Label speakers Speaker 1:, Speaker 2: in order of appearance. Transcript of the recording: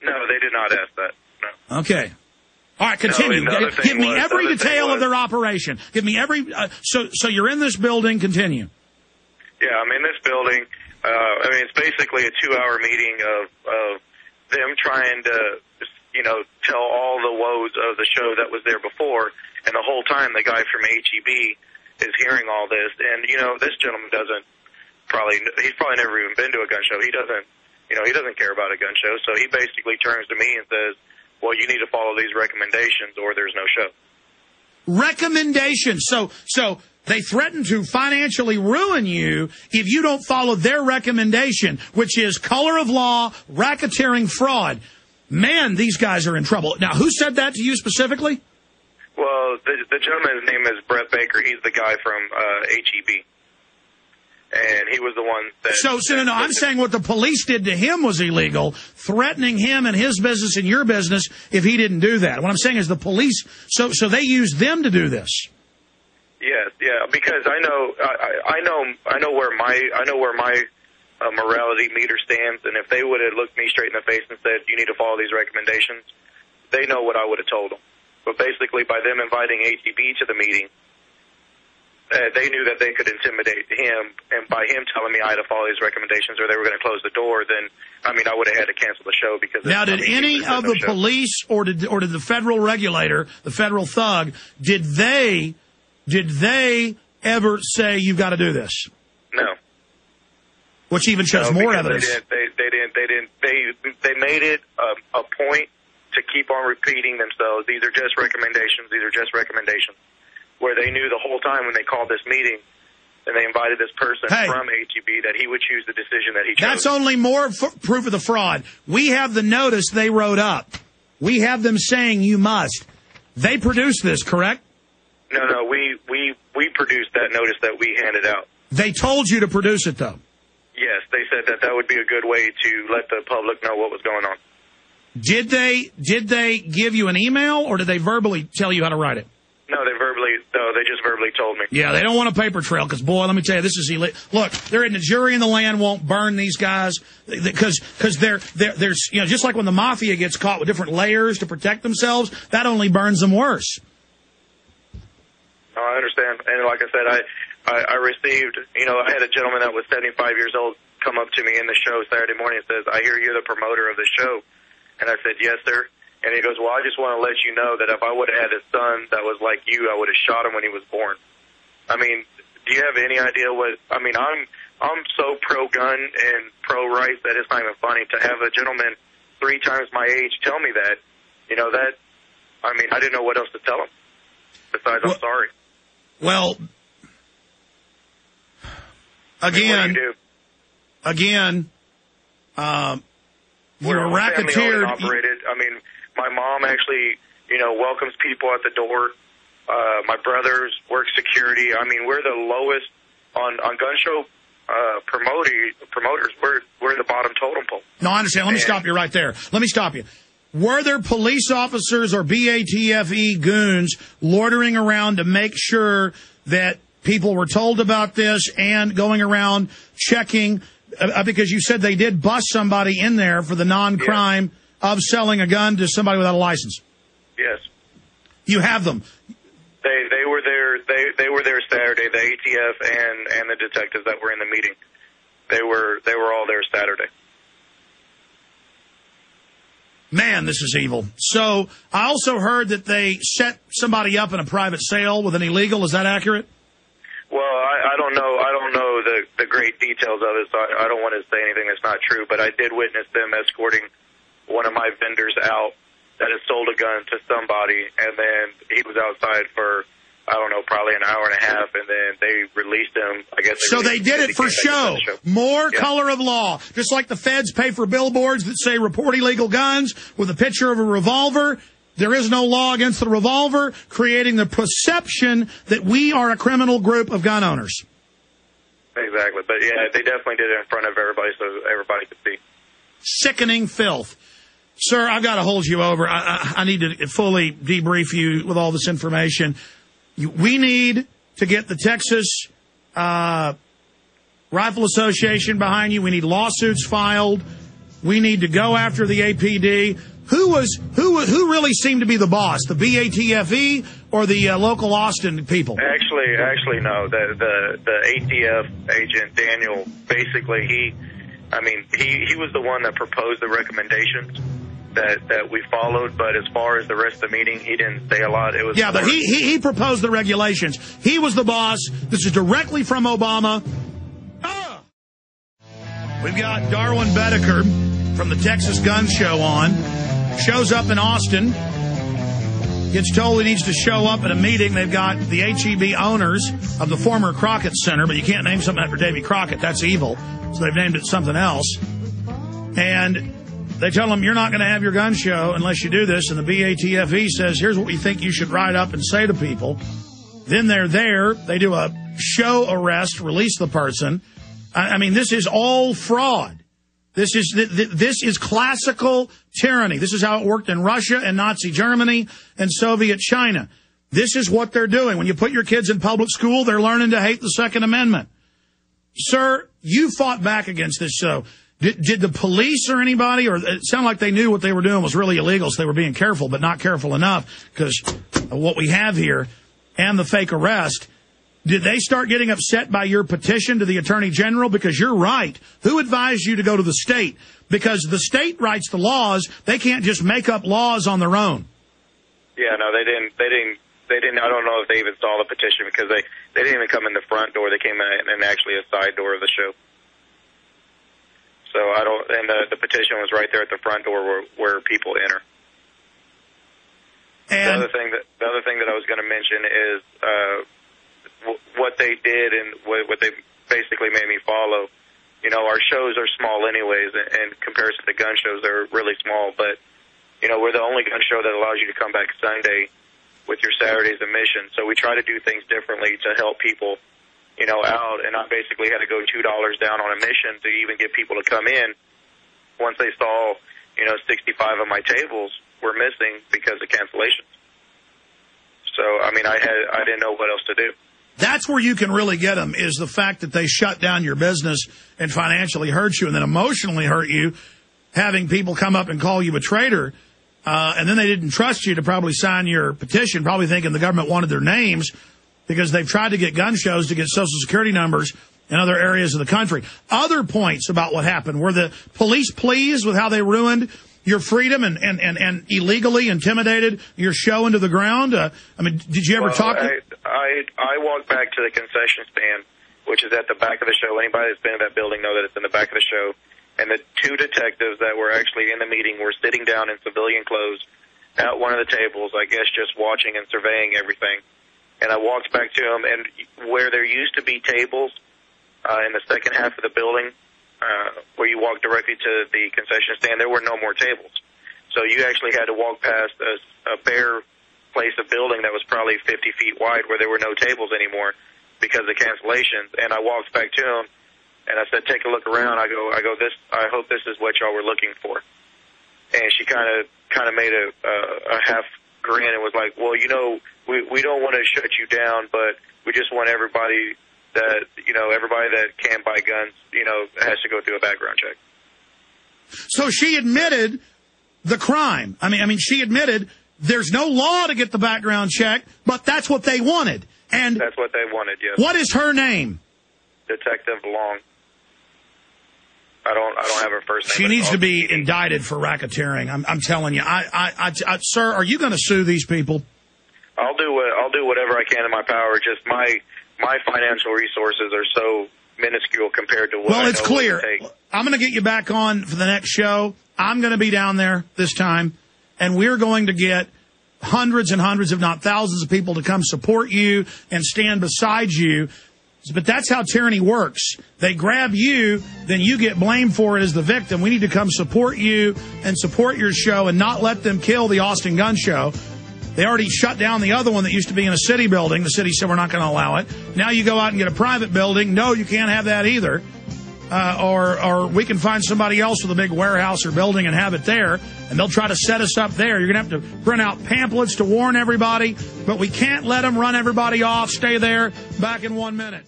Speaker 1: No, they did not ask that. No.
Speaker 2: Okay. All right, continue.
Speaker 1: No,
Speaker 2: Give me every detail of their operation. Give me every... So you're in this building. Continue.
Speaker 1: Yeah, I'm in this building. It's basically a 2-hour meeting of them trying to, tell all the woes of the show that was there before. And the whole time, the guy from HEB is hearing all this. And, this gentleman he's probably never even been to a gun show. He doesn't care about a gun show. So he basically turns to me and says, well, you need to follow these recommendations or there's no show.
Speaker 2: Recommendations. So they threaten to financially ruin you if you don't follow their recommendation, which is color of law, racketeering, fraud. Man, these guys are in trouble. Now, who said that to you specifically?
Speaker 1: Well, the gentleman's name is Brett Baker. He's the guy from HEB. And he was the one that...
Speaker 2: No, I'm saying what the police did to him was illegal, threatening him and his business and your business if he didn't do that. What I'm saying is the police... So they used them to do this.
Speaker 1: Yes, yeah, because I know where my morality meter stands, and if they would have looked me straight in the face and said, you need to follow these recommendations, they know what I would have told them. But basically, by them inviting HEB to the meeting, they knew that they could intimidate him, and by him telling me I had to follow these recommendations or they were going to close the door, then, I would have had to cancel the show. Because
Speaker 2: now, did any of the police or did the federal regulator, the federal thug, did they ever say you've got to do this?
Speaker 1: No.
Speaker 2: Which even shows more evidence.
Speaker 1: They made it a point to keep on repeating themselves. These are just recommendations. These are just recommendations. Where they knew the whole time when they called this meeting and they invited this person from HEB that he would choose the decision that he chose. That's
Speaker 2: only more proof of the fraud. We have the notice they wrote up. We have them saying you must. They produced this, correct?
Speaker 1: No, we produced that notice that we handed out.
Speaker 2: They told you to produce it, though?
Speaker 1: Yes, they said that would be a good way to let the public know what was going on.
Speaker 2: Did they give you an email, or did they verbally tell you how to write it?
Speaker 1: No, they just verbally told me.
Speaker 2: Yeah, they don't want a paper trail because, boy, let me tell you, this is illegal. Look, they're in the jury and the land won't burn these guys because there's, just like when the Mafia gets caught with different layers to protect themselves, that only burns them worse.
Speaker 1: No, I understand. And like I said, I received, I had a gentleman that was 75 years old come up to me in the show Saturday morning and says, I hear you're the promoter of the show. And I said, yes, sir. And he goes, well, I just want to let you know that if I would have had a son that was like you, I would have shot him when he was born. Do you have any idea what... I'm so pro-gun and pro-rights that it's not even funny to have a gentleman 3 times my age tell me that. I didn't know what else to tell him besides I'm sorry.
Speaker 2: Well, again, you're a racketeer.
Speaker 1: Operated. My mom actually, welcomes people at the door. My brothers work security. We're the lowest on gun show promoters. We're the bottom totem pole.
Speaker 2: No, I understand. Let me stop you right there. Let me stop you. Were there police officers or BATF goons loitering around to make sure that people were told about this and going around checking? Because you said they did bust somebody in there for the non-crime of selling a gun to somebody without a license.
Speaker 1: Yes.
Speaker 2: You have them.
Speaker 1: They were there. They were there Saturday. The ATF and the detectives that were in the meeting. They were all there Saturday.
Speaker 2: Man, this is evil. So I also heard that they set somebody up in a private sale with an illegal. Is that accurate?
Speaker 1: Well, I don't know the great details of it, so I don't want to say anything that's not true. But I did witness them escorting one of my vendors out that had sold a gun to somebody, and then he was outside for, I don't know, probably an hour and a half, and then they released him. I guess.
Speaker 2: So they did it for show. More color of law. Just like the feds pay for billboards that say report illegal guns with a picture of a revolver. There is no law against the revolver, creating the perception that we are a criminal group of gun owners.
Speaker 1: Exactly. But, yeah, they definitely did it in front of everybody so everybody could see.
Speaker 2: Sickening filth. Sir, I've got to hold you over. I need to fully debrief you with all this information. We need to get the Texas Rifle Association behind you. We need lawsuits filed. We need to go after the APD. Who really seemed to be the boss? The BATFE or the local Austin people?
Speaker 1: Actually, no. The ATF agent Daniel, basically, he was the one that proposed the recommendations that we followed. But as far as the rest of the meeting, he didn't say a lot. It was
Speaker 2: but he proposed the regulations. He was the boss. This is directly from Obama. We've got Darwin Boedeker from the Texas Gun Show on. Shows up in Austin. Gets told he needs to show up at a meeting. They've got the HEB owners of the former Crockett Center, but you can't name something after Davy Crockett. That's evil. So they've named it something else. And they tell him, you're not going to have your gun show unless you do this. And the BATFE says, here's what we think you should write up and say to people. Then they're there. They do a show arrest, release the person. I mean, this is all fraud. This is classical tyranny. This is how it worked in Russia and Nazi Germany and Soviet China. This is what they're doing. When you put your kids in public school, they're learning to hate the Second Amendment. Sir, you fought back against this. So did the police or anybody, or it sounded like they knew what they were doing was really illegal, so they were being careful, but not careful enough because of what we have here and the fake arrest. Did they start getting upset by your petition to the Attorney General? Because you're right. Who advised you to go to the state? Because the state writes the laws. They can't just make up laws on their own.
Speaker 1: Yeah, no, they didn't. I don't know if they even saw the petition because they didn't even come in the front door. They came in actually a side door of the show. So I don't. And the petition was right there at the front door where people enter. And the other thing that I was going to mention is what they did and what they basically made me follow. You know, our shows are small anyways, in comparison to gun shows, they're really small. But, you know, we're the only gun show that allows you to come back Sunday with your Saturday's admission. So we try to do things differently to help people, you know, out. And I basically had to go $2 down on admission to even get people to come in. Once they saw, you know, 65 of my tables were missing because of cancellations. So, I mean, I didn't know what else to do.
Speaker 2: That's where you can really get them, is the fact that they shut down your business and financially hurt you and then emotionally hurt you, having people come up and call you a traitor. And then they didn't trust you to probably sign your petition, probably thinking the government wanted their names because they've tried to get gun shows to get Social Security numbers in other areas of the country. Other points about what happened. Were the police pleased with how they ruined your freedom and illegally intimidated your show into the ground? I mean, did you ever talk to...
Speaker 1: I walked back to the concession stand, which is at the back of the show. Anybody that's been in that building know that it's in the back of the show. And the two detectives that were actually in the meeting were sitting down in civilian clothes at one of the tables, I guess just watching and surveying everything. And I walked back to them, and where there used to be tables in the second half of the building, where you walk directly to the concession stand, there were no more tables. So you actually had to walk past a bare place of building that was probably 50 feet wide where there were no tables anymore because of cancellations. And I walked back to him, and I said, take a look around. I go, I hope this is what y'all were looking for. And she kind of made a half grin and was like, well, you know, we don't want to shut you down, but we just want everybody that can buy guns, you know, has to go through a background check.
Speaker 2: So she admitted the crime. I mean, she admitted there's no law to get the background check, but that's what they wanted. And
Speaker 1: that's what they wanted, yes.
Speaker 2: What is her name?
Speaker 1: Detective Long. I don't have her first name.
Speaker 2: She needs to be indicted for racketeering. I'm telling you. Sir, are you going to sue these people?
Speaker 1: I'll do whatever I can in my power. Just my financial resources are so minuscule compared to what
Speaker 2: Well,
Speaker 1: I
Speaker 2: it's
Speaker 1: know
Speaker 2: clear.
Speaker 1: it would take.
Speaker 2: I'm going to get you back on for the next show. I'm going to be down there this time, and we're going to get hundreds and hundreds, if not thousands, of people to come support you and stand beside you. But that's how tyranny works. They grab you, then you get blamed for it as the victim. We need to come support you and support your show and not let them kill the Austin Gun Show. They already shut down the other one that used to be in a city building. The city said we're not going to allow it. Now you go out and get a private building. No, you can't have that either. Or we can find somebody else with a big warehouse or building and have it there, and they'll try to set us up there. You're going to have to print out pamphlets to warn everybody, but we can't let them run everybody off. Stay there. Back in 1 minute.